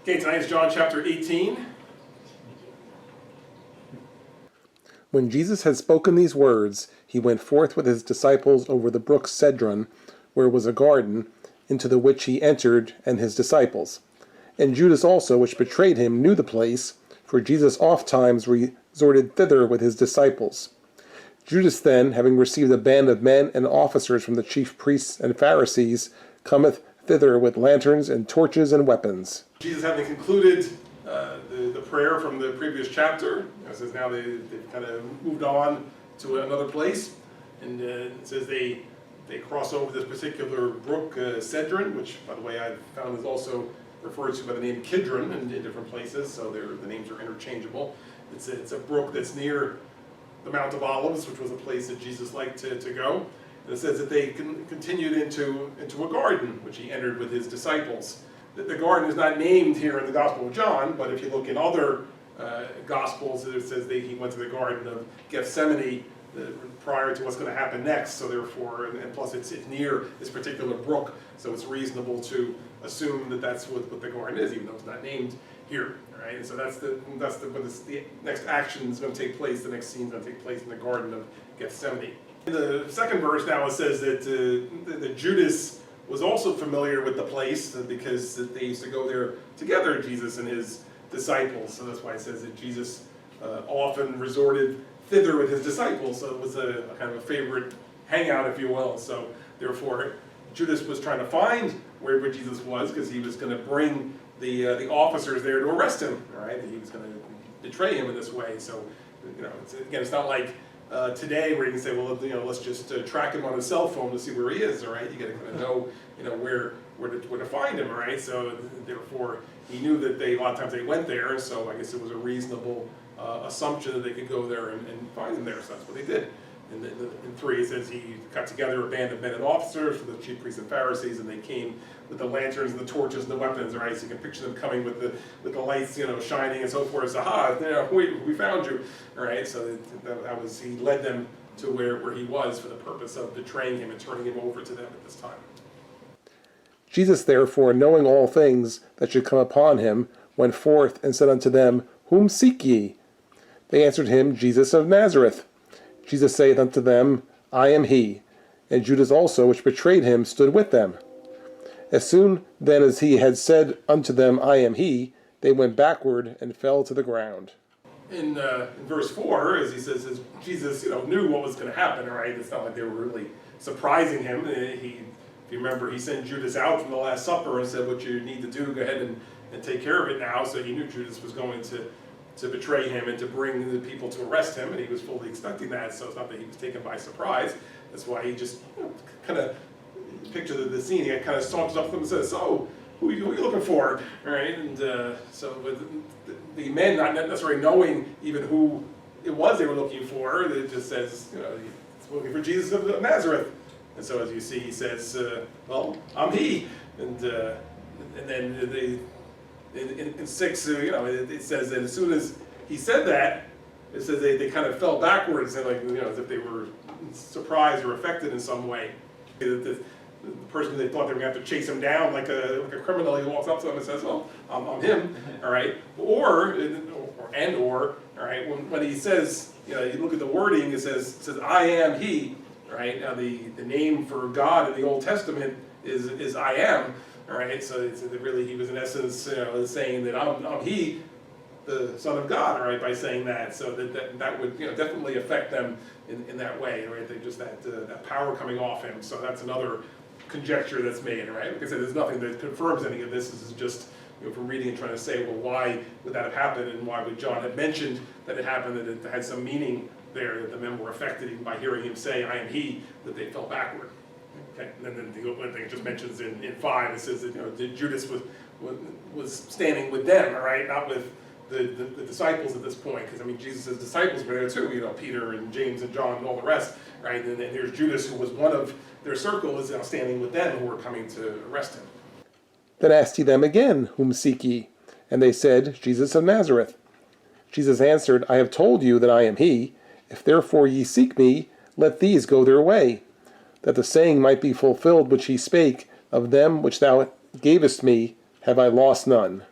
Okay, tonight is John chapter 18. When Jesus had spoken these words, he went forth with his disciples over the brook Cedron, where was a garden, into the which he entered, and his disciples. And Judas also, which betrayed him, knew the place, for Jesus ofttimes resorted thither with his disciples. Judas then, having received a band of men and officers from the chief priests and Pharisees, cometh thither with lanterns and torches and weapons. Jesus, having concluded the prayer from the previous chapter, it says now they've kind of moved on to another place, and it says they cross over this particular brook, Cedron, which, by the way, I've found is also referred to by the name Kidron in different places, so the names are interchangeable. It's a brook that's near the Mount of Olives, which was a place that Jesus liked to go. And it says that they continued into a garden, which he entered with his disciples. The garden is not named here in the Gospel of John, but if you look in other Gospels, it says that he went to the Garden of Gethsemane prior to what's going to happen next. So therefore, and plus it's near this particular brook, so it's reasonable to assume that that's what the garden is, even though it's not named here. Right? And so that's the next action is going to take place. The next scene is going to take place in the Garden of Gethsemane. In the second verse now it says that Judas was also familiar with the place because they used to go there together, Jesus and his disciples. So that's why it says that Jesus often resorted thither with his disciples. So it was a kind of a favorite hangout, if you will. So therefore, Judas was trying to find where Jesus was because he was going to bring the officers there to arrest him. Right? He was going to betray him in this way. So it's not like today where you can say, well, let's just track him on his cell phone to see where he is. All right, you got to kind of know, where to find him. All right, so therefore he knew that a lot of times they went there. So I guess it was a reasonable assumption that they could go there and find him there. So that's what they did. And in 3 it says he got together a band of men and officers from the chief priests and Pharisees, and they came with the lanterns and the torches and the weapons. Right, so you can picture them coming with the lights, shining and so forth. So, we found you. All right, so that was, he led them to where he was for the purpose of betraying him and turning him over to them at this time. Jesus therefore, knowing all things that should come upon him, went forth and said unto them, Whom seek ye? They answered him, Jesus of Nazareth. Jesus saith unto them, I am he. And Judas also, which betrayed him, stood with them. As soon then as he had said unto them, I am he, they went backward and fell to the ground. In verse 4, as he says, Jesus knew what was going to happen. All right, it's not like they were really surprising him. If you remember, he sent Judas out from the Last Supper and said, what you need to do, go ahead and take care of it now. So he knew Judas was going to betray him and to bring the people to arrest him, and he was fully expecting that, so it's not that he was taken by surprise. That's why he just kind of picture the scene. He kind of stomps up to them and says, so, who are you looking for? All right, and so with the men not necessarily knowing even who it was they were looking for, it just says, he's looking for Jesus of Nazareth. And so as you see, he says, well, I'm he. And then in 6, it says that as soon as he said that, it says they kind of fell backwards, and as if they were surprised or affected in some way. The person they thought they were going to have to chase him down like a criminal, he walks up to them and says, "Well, I'm him." All right, or all right, when he says, you look at the wording, it says, "I am he." Right, now the name for God in the Old Testament is I am. All right, so it's really, he was in essence saying that I'm he, the Son of God. All right, by saying that, so that would definitely affect them in that way. Right, they just that power coming off him. So that's another conjecture that's made. Right, like I said, there's nothing that confirms any of this. This is just from reading and trying to say, well, why would that have happened, and why would John have mentioned that it happened, that it had some meaning there, that the men were affected even by hearing him say, I am he, that they fell backward. Okay, and then the one thing it just mentions in 5, it says that Judas was standing with them, all right, not with the disciples at this point, because Jesus' disciples were there too, Peter and James and John and all the rest, right? And then there's Judas, who was one of their circle, is now standing with them, who were coming to arrest him. Then asked he them again, Whom seek ye? And they said, Jesus of Nazareth. Jesus answered, I have told you that I am he. If therefore ye seek me, let these go their way, that the saying might be fulfilled which he spake, of them which thou gavest me have I lost none.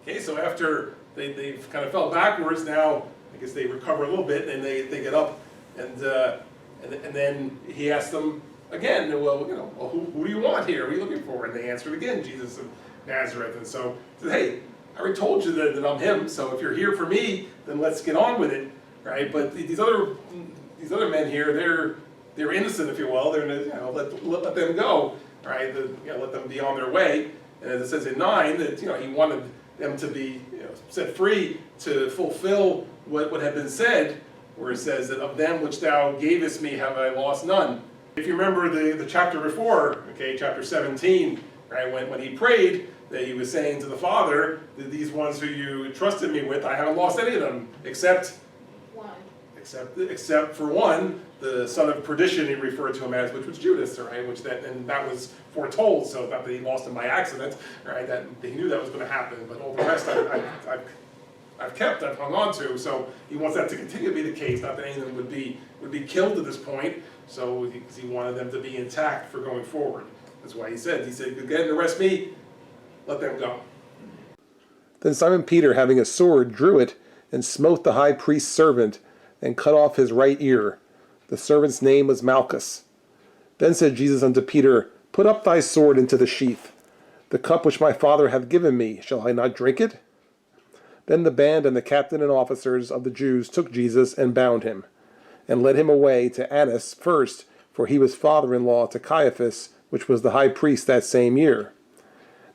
Okay, so after they've kind of fell backwards, now I guess they recover a little bit and they get up, and then he asks them again, well, who do you want here? What are you looking for? And they answered again, Jesus of Nazareth. And so he said, hey, I already told you that I'm him, so if you're here for me, then let's get on with it, right? But these other men here, they're innocent, if you will. They're let them go, right? Let them be on their way. And as it says in 9, that he wanted them to be set free to fulfill what had been said, where it says that of them which thou gavest me have I lost none. If you remember the chapter before, okay, chapter 17, right, when he prayed, that he was saying to the Father that these ones who you trusted me with, I haven't lost any of them, except for one, the son of perdition, he referred to him as, which was Judas, right? And that was foretold, so not that he lost him by accident, right? That he knew that was going to happen, but all the rest I've hung on to. So he wants that to continue to be the case, not that any of them would be killed at this point. So he wanted them to be intact for going forward. That's why he said, go ahead and arrest me, let them go. Then Simon Peter, having a sword, drew it, and smote the high priest's servant, and cut off his right ear. The servant's name was Malchus. Then said Jesus unto Peter, Put up thy sword into the sheath. The cup which my Father hath given me, shall I not drink it? Then the band and the captain and officers of the Jews took Jesus and bound him, and led him away to Annas first, for he was father-in-law to Caiaphas, which was the high priest that same year.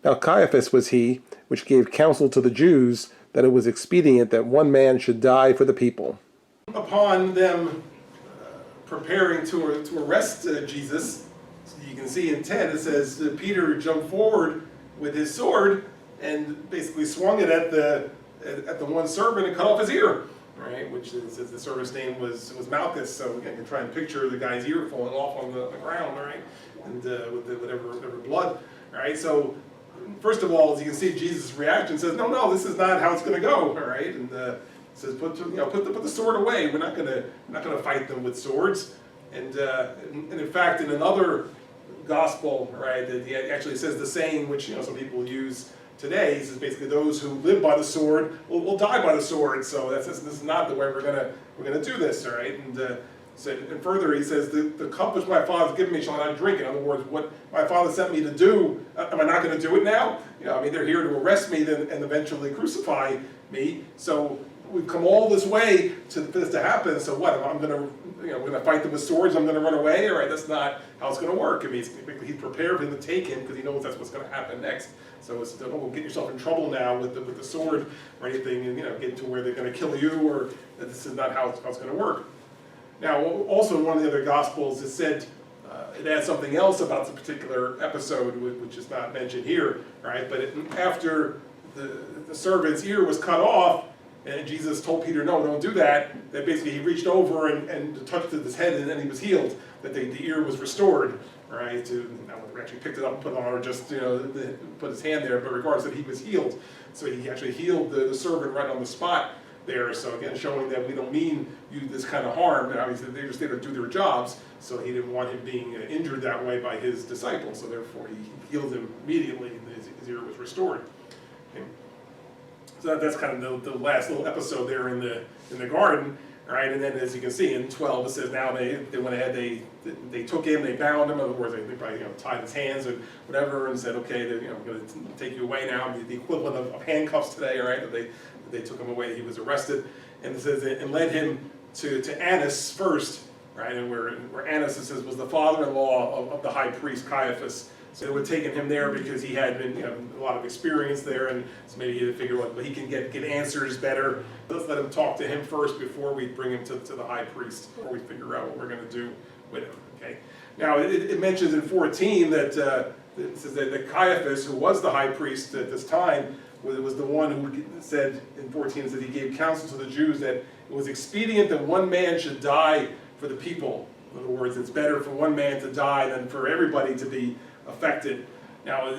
Now Caiaphas was he which gave counsel to the Jews that it was expedient that one man should die for the people. Upon them preparing to arrest Jesus, you can see in 10 it says Peter jumped forward with his sword and basically swung it at the one servant and cut off his ear, right? Which says the servant's name was Malchus. So again, you can try and picture the guy's ear falling off on the ground, right? And with whatever blood, right? So first of all, as you can see, Jesus' reaction says, "No, this is not how it's going to go." All right, and says, "Put the sword away. We're not going to fight them with swords." And in fact, in another gospel, right, that he actually says the saying which some people use today. He says basically, those who live by the sword will die by the sword. So this is not the way we're gonna do this, all right? And further, he says, the cup which my Father has given me shall I not drink. In other words, what my Father sent me to do, am I not going to do it now? They're here to arrest me and eventually crucify me. So we've come all this way for this to happen. So what? I'm going to fight them with swords. I'm going to run away. All right, that's not how it's going to work. I mean, he's prepared for them to take him because he knows that's what's going to happen next. So it's don't get yourself in trouble now with the sword or anything, and get to where they're going to kill you, or that this is not how it's going to work. Now, also in one of the other Gospels, it said, it adds something else about the particular episode, which is not mentioned here, right? But after the servant's ear was cut off, and Jesus told Peter, no, don't do that, that basically he reached over and touched his head, and then he was healed, that the ear was restored, right? Now, whether he actually picked it up and put it on, or just put his hand there, but regardless that he was healed. So he actually healed the servant right on the spot there. So again, showing that we don't mean you this kind of harm. And obviously they're just there to do their jobs, so he didn't want him being injured that way by his disciples. So therefore he healed him immediately, and his ear was restored. Okay. So that's kind of the last little episode there in the garden, right? And then as you can see in 12, it says now they went ahead, they took him, they bound him. In other words, they probably tied his hands and whatever, and said, okay, they're going to take you away now. The equivalent of handcuffs today, right? That they took him away. He was arrested, and it says and led him to Annas first, right? And where Annas, it says, was the father-in-law of the high priest Caiaphas. So they would taken him there because he had been, a lot of experience there, and so maybe he had to figure out, but he can get answers better. Let's let him talk to him first before we bring him to the high priest, before we figure out what we're going to do with him. Okay. Now it mentions in 14 that it says that Caiaphas, who was the high priest at this time, was the one who said in 14 that he gave counsel to the Jews that it was expedient that one man should die for the people. In other words, it's better for one man to die than for everybody to be affected. Now,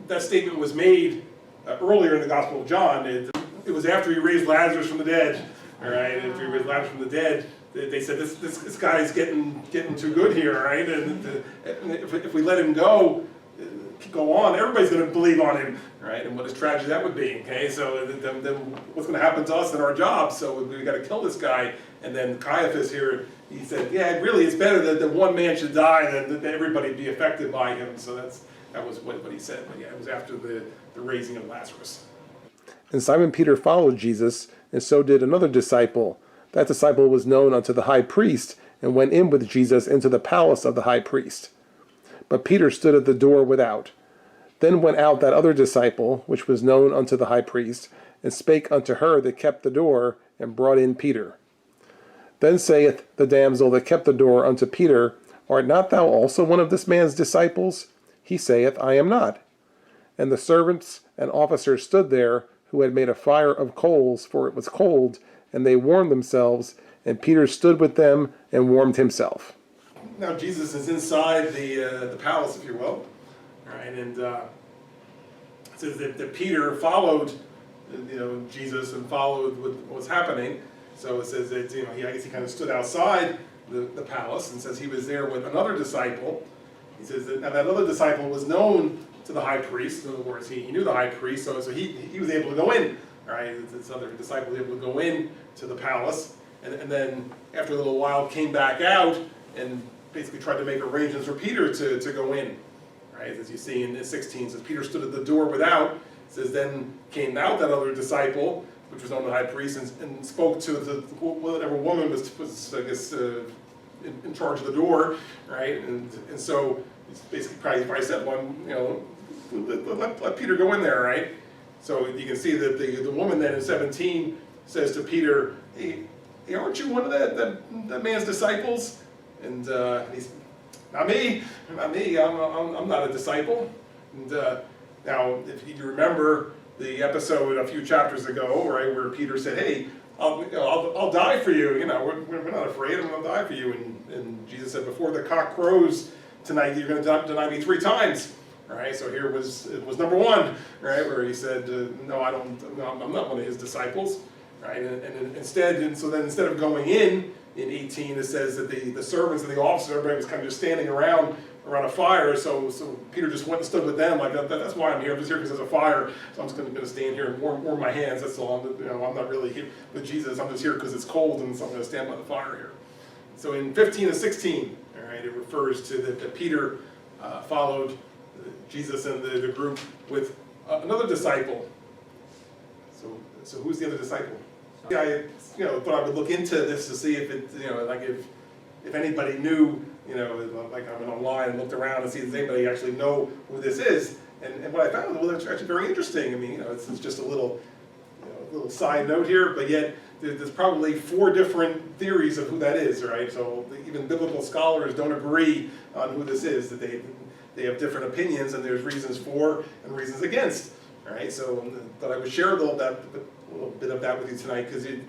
that statement was made earlier in the Gospel of John. It was after he raised Lazarus from the dead. All right, after he raised Lazarus from the dead, they said this guy's getting too good here, right? And if we let him go, go on, everybody's going to believe on him, right? And what a tragedy that would be, okay? So then what's going to happen to us in our jobs? So we got to kill this guy. And then Caiaphas here, he said, yeah, really, it's better that one man should die than that everybody be affected by him. So that was what he said. But yeah, it was after the raising of Lazarus. And Simon Peter followed Jesus, and so did another disciple. That disciple was known unto the high priest, and went in with Jesus into the palace of the high priest. But Peter stood at the door without. Then went out that other disciple, which was known unto the high priest, and spake unto her that kept the door, and brought in Peter. Then saith the damsel that kept the door unto Peter, Art not thou also one of this man's disciples? He saith, I am not. And the servants and officers stood there, who had made a fire of coals, for it was cold, and they warmed themselves, and Peter stood with them and warmed himself. Now Jesus is inside the palace, if you will, all right, and it says that Peter followed, Jesus and followed what was happening. So it says that I guess he kind of stood outside the palace, and says he was there with another disciple. He says that now that other disciple was known to the high priest. In other words, he knew the high priest, so he was able to go in. All right, this other disciple was able to go in to the palace, and then after a little while came back out and basically tried to make arrangements for Peter to go in. Right, as you see in 16, it says Peter stood at the door without. It says then came out that other disciple, which was known to the high priest, and spoke to whatever woman was I guess in charge of the door, right? And so it's basically probably said let Peter go in there, right? So you can see that the woman then in 17 says to Peter, hey, aren't you one of that man's disciples? And he's, not me, I'm not a disciple. And now, if you remember the episode a few chapters ago, right, where Peter said, hey, I'll die for you, we're not afraid, I'm going to die for you. And Jesus said, before the cock crows tonight, you're going to deny me 3 times. All right, so here it was number 1, right, where he said, no, I'm not one of his disciples, right, and instead of going in 18, it says that the servants and the officers, everybody was kind of just standing around a fire, so Peter just went and stood with them, like, that's why I'm here, I'm just here because there's a fire, so I'm just going to stand here and warm my hands, that's all, I'm not really here with Jesus, I'm just here because it's cold, and so I'm going to stand by the fire here. So in 15 and 16, all right, it refers to that Peter followed Jesus and the group with another disciple. So who's the other disciple? Yeah, I thought I would look into this to see if it, if anybody knew, like I went online and looked around and see if anybody actually know who this is. And what I found was actually very interesting. I mean, it's just a little side note here, but yet there's probably 4 different theories of who that is, right? So even biblical scholars don't agree on who this is, that they have different opinions, and there's reasons for and reasons against. All right, so but I would share a little bit of that with you tonight, because it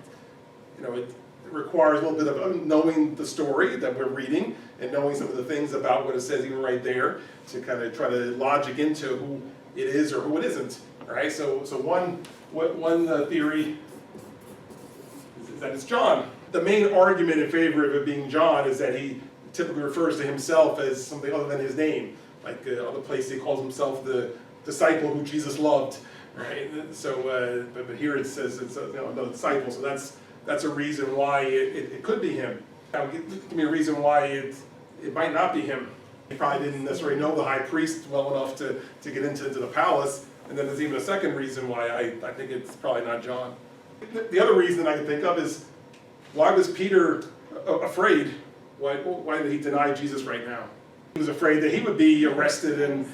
requires a little bit of knowing the story that we're reading and knowing some of the things about what it says even right there to kind of try to logic into who it is or who it isn't. All right, so one theory is that it's John. The main argument in favor of it being John is that he typically refers to himself as something other than his name. Like other places, he calls himself the disciple who Jesus loved, right? So, but here it says it's another disciple. So that's a reason why it could be him. Now, give me a reason why it might not be him. He probably didn't necessarily know the high priest well enough to get into the palace. And then there's even a second reason why I think it's probably not John. The other reason I can think of is, why was Peter afraid? Why did he deny Jesus right now? He was afraid that he would be arrested and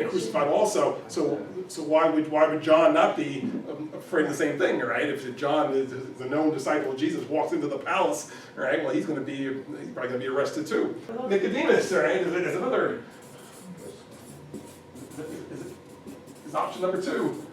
crucified also. So why would John not be afraid of the same thing, right? If John, the known disciple of Jesus, walks into the palace, right? Well, he's probably going to be arrested too. Nicodemus, right? Is another. Is option number 2.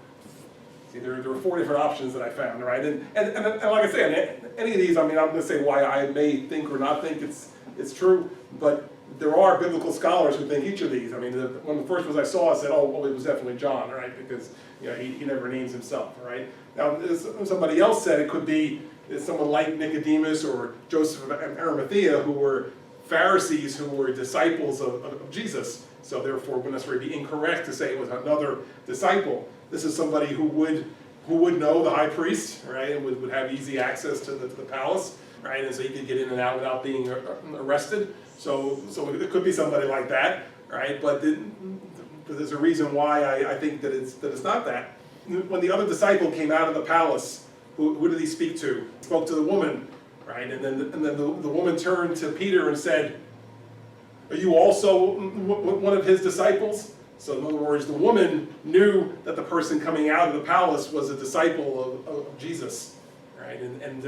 See, there were 4 different options that I found, right? And like I say, any of these, I'm going to say why I may think or not think it's true, but there are biblical scholars who think each of these. I mean, one of the first ones I saw, I said, oh, well, it was definitely John, right? Because he never names himself, right? Now, somebody else said it could be someone like Nicodemus or Joseph of Arimathea, who were Pharisees who were disciples of Jesus. So therefore, it wouldn't necessarily be incorrect to say it was another disciple. This is somebody who would know the high priest, right, and would have easy access to the palace, right, and so he could get in and out without being arrested. So it could be somebody like that, right, but there's a reason why I think that it's not that. When the other disciple came out of the palace, who did he speak to? He spoke to the woman, right, and then the woman turned to Peter and said, "Are you also one of his disciples?" So in other words, the woman knew that the person coming out of the palace was a disciple of Jesus, right? And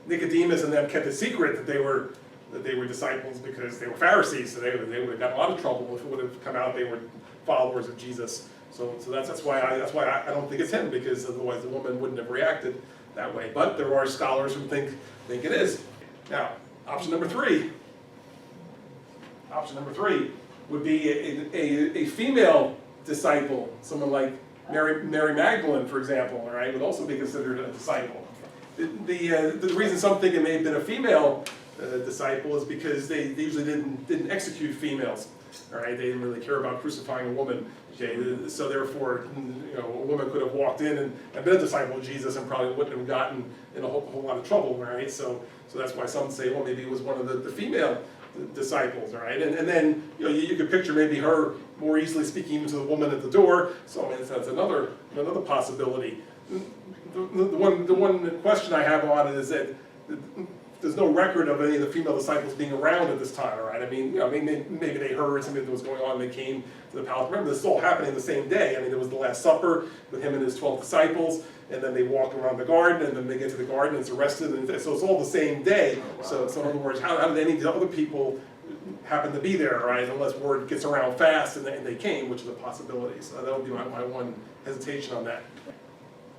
Nicodemus and them kept a secret that they were disciples because they were Pharisees, so they would have gotten a lot of trouble if it would have come out they were followers of Jesus. So that's why I don't think it's him, because otherwise the woman wouldn't have reacted that way. But there are scholars who think it is. Now, option number three. Option number three would be a female disciple, someone like Mary Magdalene, for example, all right, would also be considered a disciple. The reason some think it may have been a female disciple is because they usually didn't execute females, all right, they didn't really care about crucifying a woman, okay, so therefore, a woman could have walked in and been a disciple of Jesus and probably wouldn't have gotten in a whole lot of trouble, right, so that's why some say, well, maybe it was one of the female disciples, all right, and then you could picture maybe her more easily speaking to the woman at the door. So I mean, that's another possibility. The one question I have on it is that there's no record of any of the female disciples being around at this time, all right? I mean, maybe they heard something that was going on and they came to the palace. Remember, this is all happening the same day. I mean, there was the Last Supper with him and his 12 disciples, and then they walk around the garden, and then they get to the garden and it's arrested, and so it's all the same day. So in other words, how did any of the other people happen to be there, right? Unless word gets around fast and they came, which is a possibility. So that would be my one hesitation on that.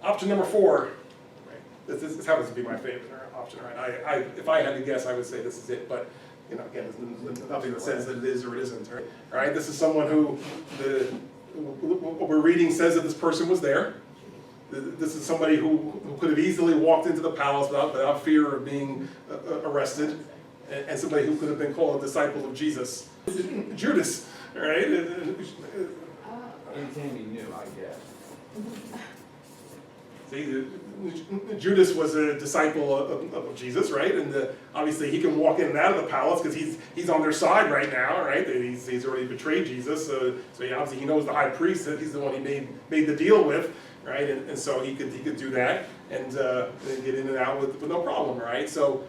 Option number four, right? This happens to be my favorite option, right? If I had to guess, I would say this is it, but again, there's nothing that says that it is or it isn't, right? All right, this is someone who what we're reading says that this person was there. This is somebody who could have easily walked into the palace without fear of being arrested, and somebody who could have been called a disciple of Jesus. Judas, all right? Anything he knew, I guess. See, Judas was a disciple of Jesus, right? And obviously he can walk in and out of the palace because he's on their side right now, right? He's already betrayed Jesus, so obviously he knows the high priest, that he's the one he made the deal with, right? And so he could do that and get in and out with no problem, right? So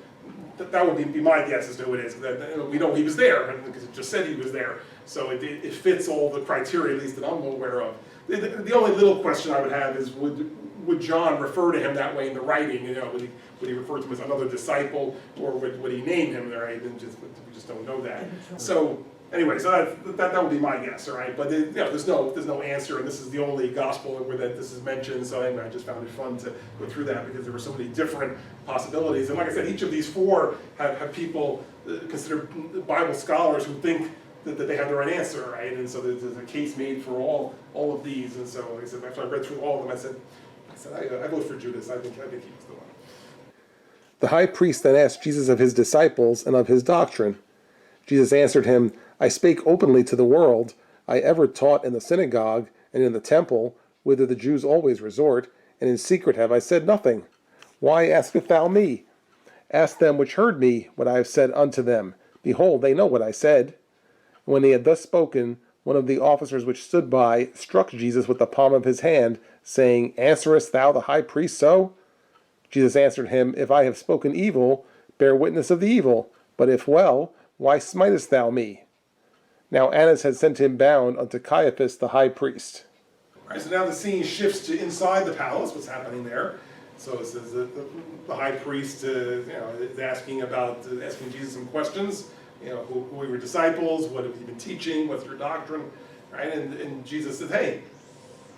that would be my guess as to who it is. That we know he was there because it just said he was there, so it fits all the criteria, at least that I'm aware of. The only little question I would have is would John refer to him that way in the writing? Would he refer to him as another disciple, or would he name him? Right? And we just don't know that. So anyway, so that would be my guess. All right, but there's no answer, and this is the only gospel where that this is mentioned. So anyway, I just found it fun to go through that because there were so many different possibilities. And like I said, each of these four have people considered Bible scholars who think that they have the right answer, right? And so there's a case made for all of these. And so, like I said, after I read through all of them, I said I vote for Judas. I think he was the one. The high priest then asked Jesus of his disciples and of his doctrine. Jesus answered him, I spake openly to the world. I ever taught in the synagogue and in the temple, whither the Jews always resort, and in secret have I said nothing. Why askest thou me? Ask them which heard me what I have said unto them. Behold, they know what I said. When he had thus spoken, one of the officers which stood by struck Jesus with the palm of his hand, saying, Answerest thou the high priest so? Jesus answered him, If I have spoken evil, bear witness of the evil. But if well, why smitest thou me? Now Annas had sent him bound unto Caiaphas the high priest. All right, so now the scene shifts to inside the palace. What's happening there? So it says that the high priest is asking Jesus some questions. Who were your disciples? What have you been teaching? What's your doctrine? Right? And Jesus said, hey,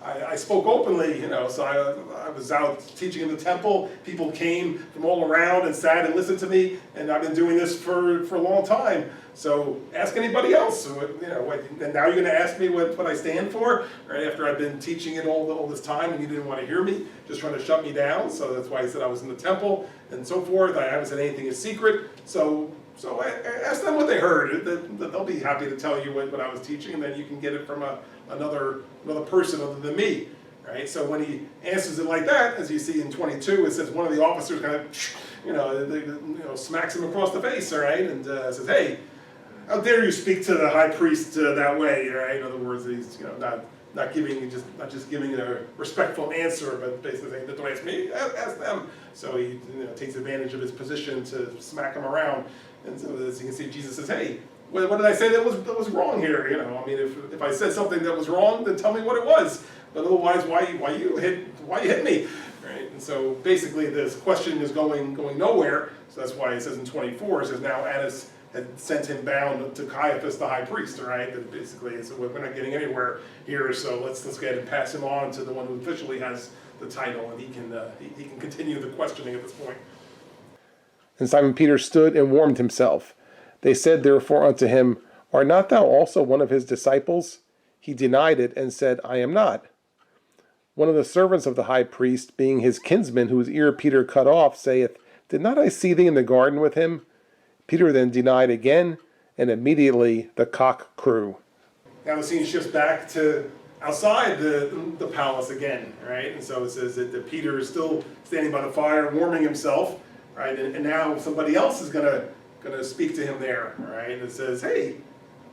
I spoke openly, so I was out teaching in the temple. People came from all around and sat and listened to me, and I've been doing this for a long time. So ask anybody else. And now you're going to ask me what I stand for, right? After I've been teaching it all this time, and you didn't want to hear me, just trying to shut me down. So that's why he said I was in the temple and so forth. I haven't said anything in secret. So So ask them what they heard. They'll be happy to tell you what I was teaching, and then you can get it from another person other than me. Right? So when he answers it like that, as you see in 22, it says one of the officers kind of, smacks him across the face, all right, and says, "Hey, how dare you speak to the high priest that way?" Right? In other words, he's not just giving a respectful answer, but basically saying, "Don't ask me, ask them." So he takes advantage of his position to smack him around, and so as you can see, Jesus says, "Hey, what did I say that was wrong here? I mean, if I said something that was wrong, then tell me what it was. But otherwise, why you hit me?" Right? And so basically, this question is going nowhere. So that's why it says in 24, it says now Annas had sent him bound to Caiaphas, the high priest. All right, and basically, so we're not getting anywhere here. So let's go ahead and pass him on to the one who officially has the title, and he can continue the questioning at this point. And Simon Peter stood and warmed himself. They said therefore unto him, Art not thou also one of his disciples? He denied it, and said, I am not. One of the servants of the high priest, being his kinsman, whose ear Peter cut off, saith, Did not I see thee in the garden with him? Peter then denied again, and immediately the cock crew. Now the scene shifts back to outside the palace again, right? And so it says that Peter is still standing by the fire, warming himself, right? And now somebody else is gonna speak to him there, right? And it says, "Hey,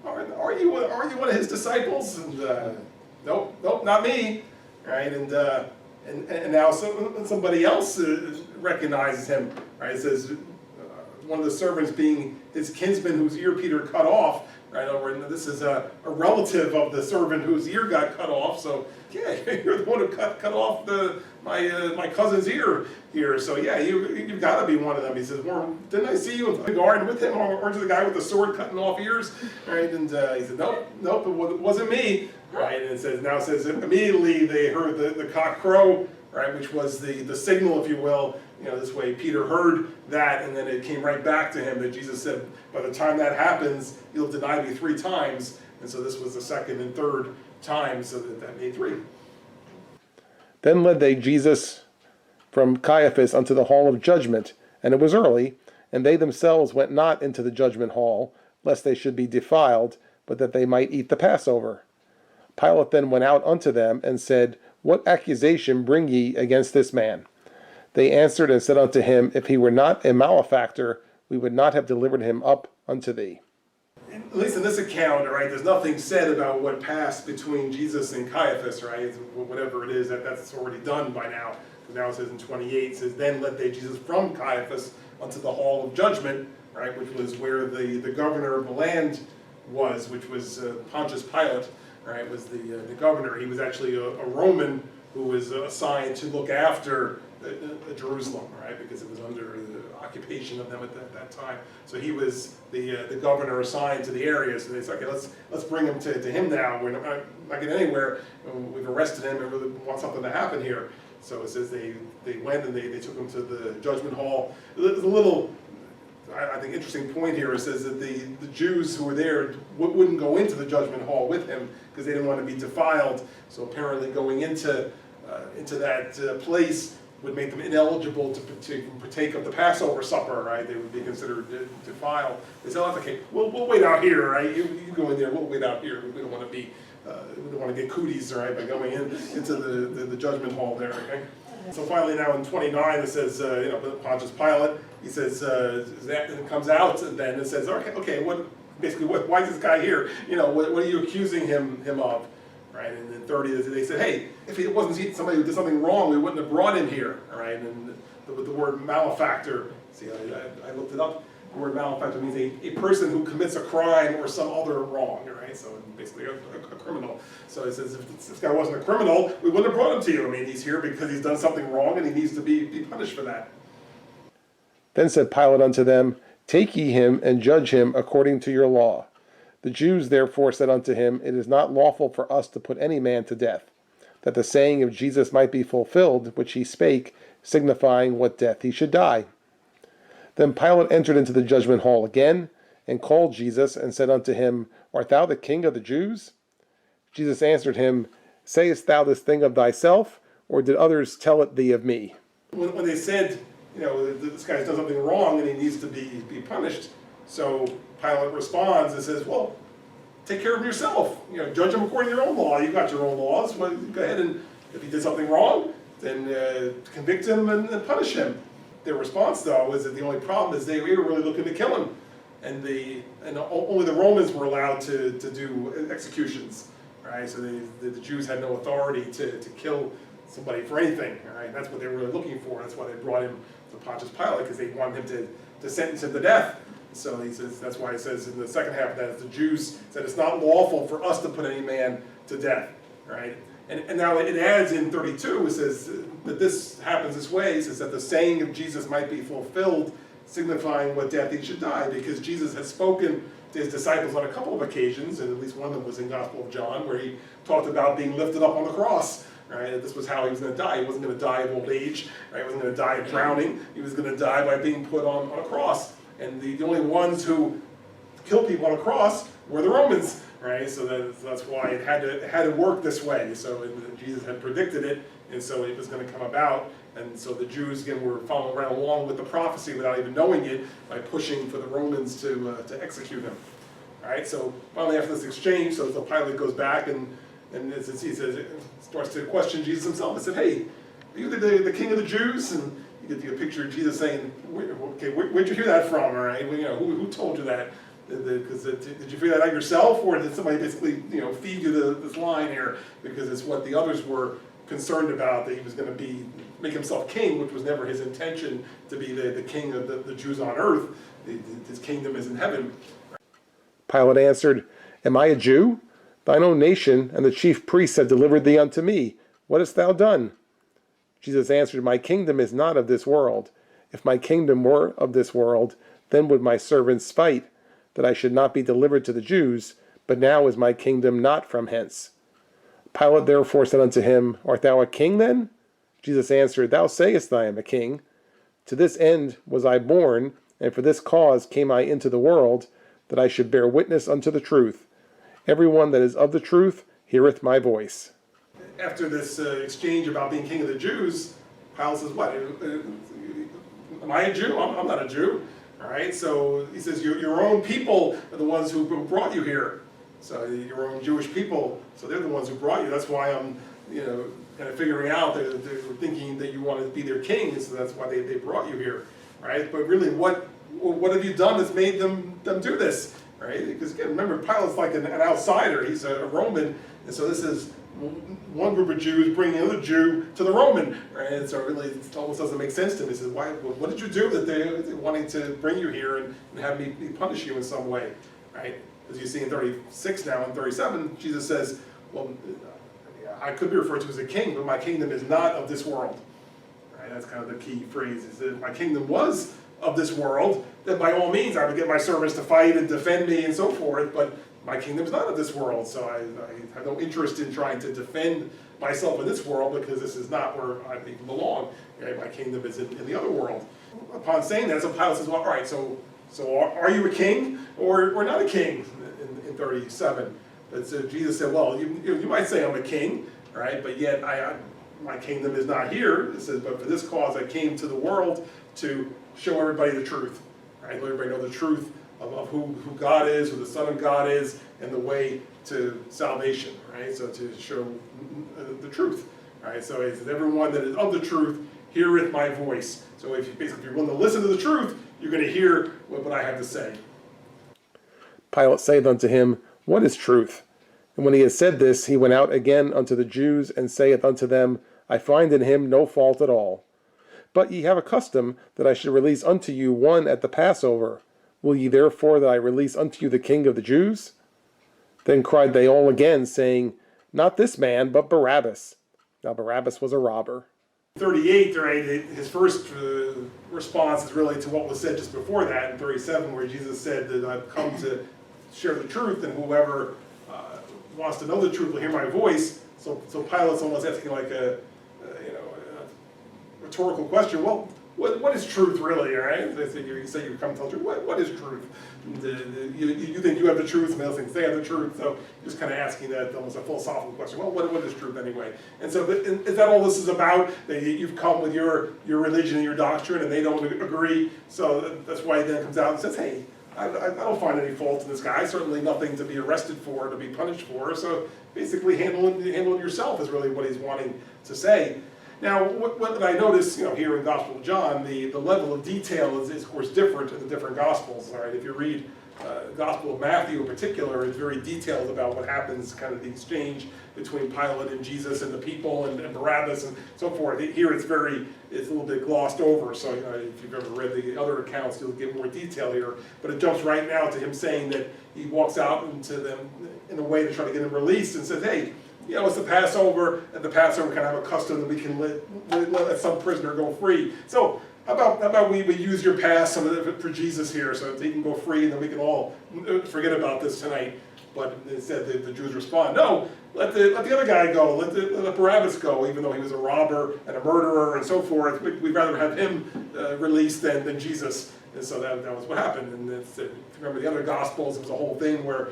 are you one of his disciples?" And nope, not me, right? And now somebody else recognizes him, right? It says one of the servants being his kinsman whose ear Peter cut off, right? And this is a relative of the servant whose ear got cut off. So yeah, you're the one who cut off my cousin's ear here. So yeah, you've got to be one of them. He says, well, didn't I see you in the garden with him? Aren't you the guy with the sword cutting off ears? Right? And he said, nope, it wasn't me. Right? And it says immediately they heard the cock crow, right? Which was the signal, if you will. This way Peter heard that, and then it came right back to him that Jesus said, by the time that happens, you'll deny me 3 times. And so this was the second and third time, so that made 3. Then led they Jesus from Caiaphas unto the hall of judgment, and it was early, and they themselves went not into the judgment hall, lest they should be defiled, but that they might eat the Passover. Pilate then went out unto them, and said, What accusation bring ye against this man? They answered and said unto him, If he were not a malefactor, we would not have delivered him up unto thee. At least in this account, right, there's nothing said about what passed between Jesus and Caiaphas, right? Whatever it is, that's already done by now. Because now it says in 28, it says, Then led they Jesus from Caiaphas unto the hall of judgment, right, which was where the governor of the land was, which was Pontius Pilate, right, was the governor. He was actually a Roman who was assigned to look after Jerusalem, right, because it was under the occupation of them at that time. So he was the governor assigned to the area. So they said, okay, let's bring him to him now. We're not getting anywhere. We've arrested him and really want something to happen here. So it says they went and they took him to the judgment hall. There's a little, I think, interesting point here. It says that the Jews who were there wouldn't go into the judgment hall with him because they didn't want to be defiled. So apparently going into that place would make them ineligible to partake of the Passover supper, right? They would be considered defiled. They said, oh, okay, we'll wait out here, right? You go in there, we'll wait out here. We don't want to get cooties, right, by going into the judgment hall there, okay? So finally now in 29 it says, Pontius Pilate, he says, that and it comes out, and then it says, okay, why is this guy here? What are you accusing him of? Right, and then 30, they said, hey, if it wasn't somebody who did something wrong, we wouldn't have brought him here, all right? And the word malefactor, see, I looked it up. The word malefactor means a person who commits a crime or some other wrong, right? So basically a criminal. So it says, if this guy wasn't a criminal, we wouldn't have brought him to you. I mean, he's here because he's done something wrong and he needs to be punished for that. Then said Pilate unto them, Take ye him and judge him according to your law. The Jews therefore said unto him, It is not lawful for us to put any man to death, that the saying of Jesus might be fulfilled, which he spake, signifying what death he should die. Then Pilate entered into the judgment hall again, and called Jesus, and said unto him, Art thou the king of the Jews? Jesus answered him, Sayest thou this thing of thyself, or did others tell it thee of me? When they said, this guy's done something wrong and he needs to be punished, So Pilate responds and says, well, take care of him yourself. Judge him according to your own law. You've got your own laws. Well, go ahead, and if he did something wrong, then convict him and punish him. Their response, though, is that the only problem is they were really looking to kill him. And only the Romans were allowed to do executions, right? So the Jews had no authority to kill somebody for anything, right? That's what they were really looking for. That's why they brought him to Pontius Pilate, because they wanted him to sentence him to death. So he says, that's why he says in the second half of that, the Jews said it's not lawful for us to put any man to death, right? And now it adds in 32, it says that this happens this way. It says that the saying of Jesus might be fulfilled, signifying what death he should die, because Jesus had spoken to his disciples on a couple of occasions, and at least one of them was in Gospel of John, where he talked about being lifted up on the cross, right? That this was how he was going to die. He wasn't going to die of old age, right? He wasn't going to die of drowning. He was going to die by being put on a cross. And the only ones who killed people on a cross were the Romans, right? So that's why it had to work this way. So Jesus had predicted it, and so it was going to come about. And so the Jews, again, were following right along with the prophecy without even knowing it, by pushing for the Romans to execute him. All right, so finally after this exchange, so Pilate goes back and he says, starts to question Jesus himself. He said, hey, are you the king of the Jews? And you get a picture of Jesus saying, okay, where'd you hear that from, all right? Well, who told you that? Because did you figure that out yourself, or did somebody basically feed you this line here? Because it's what the others were concerned about, that he was going to make himself king, which was never his intention, to be the king of the Jews on earth. His kingdom is in heaven. Pilate answered, Am I a Jew? Thine own nation and the chief priests have delivered thee unto me. What hast thou done? Jesus answered, My kingdom is not of this world. If my kingdom were of this world, then would my servants fight, that I should not be delivered to the Jews, but now is my kingdom not from hence. Pilate therefore said unto him, Art thou a king then? Jesus answered, Thou sayest I am a king. To this end was I born, and for this cause came I into the world, that I should bear witness unto the truth. Every one that is of the truth heareth my voice. After this exchange about being king of the Jews, Pilate says, what? Am I a Jew? I'm not a Jew. All right, so he says, your own people are the ones who brought you here. So your own Jewish people, so they're the ones who brought you. That's why I'm, kind of figuring out that they're thinking that you want to be their king, and so that's why they brought you here, right? But really, what have you done that's made them do this, right? Because again, remember, Pilate's like an outsider. He's a Roman, and so this is one group of Jews bringing another Jew to the Roman, right? And so really, it almost doesn't make sense to me. He says, what did you do that they're wanting to bring you here and have me punish you in some way, right? As you see in 36 now and 37, Jesus says, well, I could be referred to as a king, but my kingdom is not of this world. Right? That's kind of the key phrase, is that if my kingdom was of this world, then by all means I would get my servants to fight and defend me and so forth, but my kingdom's not of this world, so I have no interest in trying to defend myself in this world, because this is not where I even belong. Okay? My kingdom is in the other world. Upon saying that, so Pilate says, well, all right, so are you a king or not a king in 37? But so Jesus said, well, you might say I'm a king, right? But yet my kingdom is not here. It says, but for this cause I came to the world to show everybody the truth, right? Let everybody know the truth of who God is, who the Son of God is, and the way to salvation, right? So to show the truth, right? So it says, everyone that is of the truth heareth my voice. So if you're willing to listen to the truth, you're going to hear what I have to say. Pilate saith unto him, What is truth? And when he had said this, he went out again unto the Jews, and saith unto them, I find in him no fault at all. But ye have a custom that I should release unto you one at the Passover. Will ye therefore that I release unto you the King of the Jews? Then cried they all again, saying, Not this man, but Barabbas. Now Barabbas was a robber. 38, right, his first response is really to what was said just before that in 37, where Jesus said that I've come to share the truth, and whoever wants to know the truth will hear my voice. So Pilate's almost asking like a rhetorical question. Well, what is truth really, all right? You say you come to tell the truth. What is truth? You think you have the truth, and the other thinks they have the truth. So just kind of asking that almost a philosophical question. Well, what is truth anyway? And so is that all this is about? That you've come with your religion and your doctrine, and they don't agree. So that's why he then comes out and says, hey, I don't find any fault in this guy, certainly nothing to be arrested for, to be punished for, so basically handle it yourself is really what he's wanting to say. Now, what I notice, here in the Gospel of John, the level of detail is of course different in the different Gospels, all right? If you read Gospel of Matthew in particular, it's very detailed about what happens, kind of the exchange between Pilate and Jesus and the people and Barabbas and so forth. Here it's a little bit glossed over, so if you've ever read the other accounts, you'll get more detail here. But it jumps right now to him saying that he walks out into them in a way to try to get him released and says, hey, it's the Passover, and the Passover kind of have a custom that we can let some prisoner go free. So how about we use your pass some of it for Jesus here so that he can go free and then we can all forget about this tonight. But instead the Jews respond, no, let the other guy go, let Barabbas go, even though he was a robber and a murderer and so forth. We'd rather have him released than Jesus. And so that was what happened. And if you remember the other Gospels, it was a whole thing where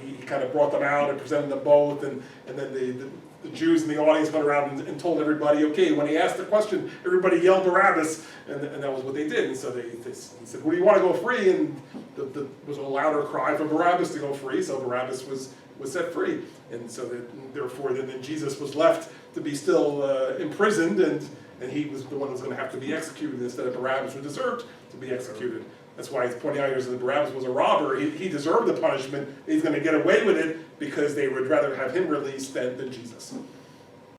he kind of brought them out and presented them both, and then the Jews in the audience went around and told everybody, okay, when he asked the question, everybody yelled Barabbas, and that was what they did. And so he said, well, do you want to go free? And there was a louder cry for Barabbas to go free, so Barabbas was set free. And so therefore then Jesus was left to be still imprisoned, and he was the one who was going to have to be executed instead of Barabbas, who deserved to be executed. That's why he's pointing out here that Barabbas was a robber. He deserved the punishment. He's going to get away with it because they would rather have him released than Jesus.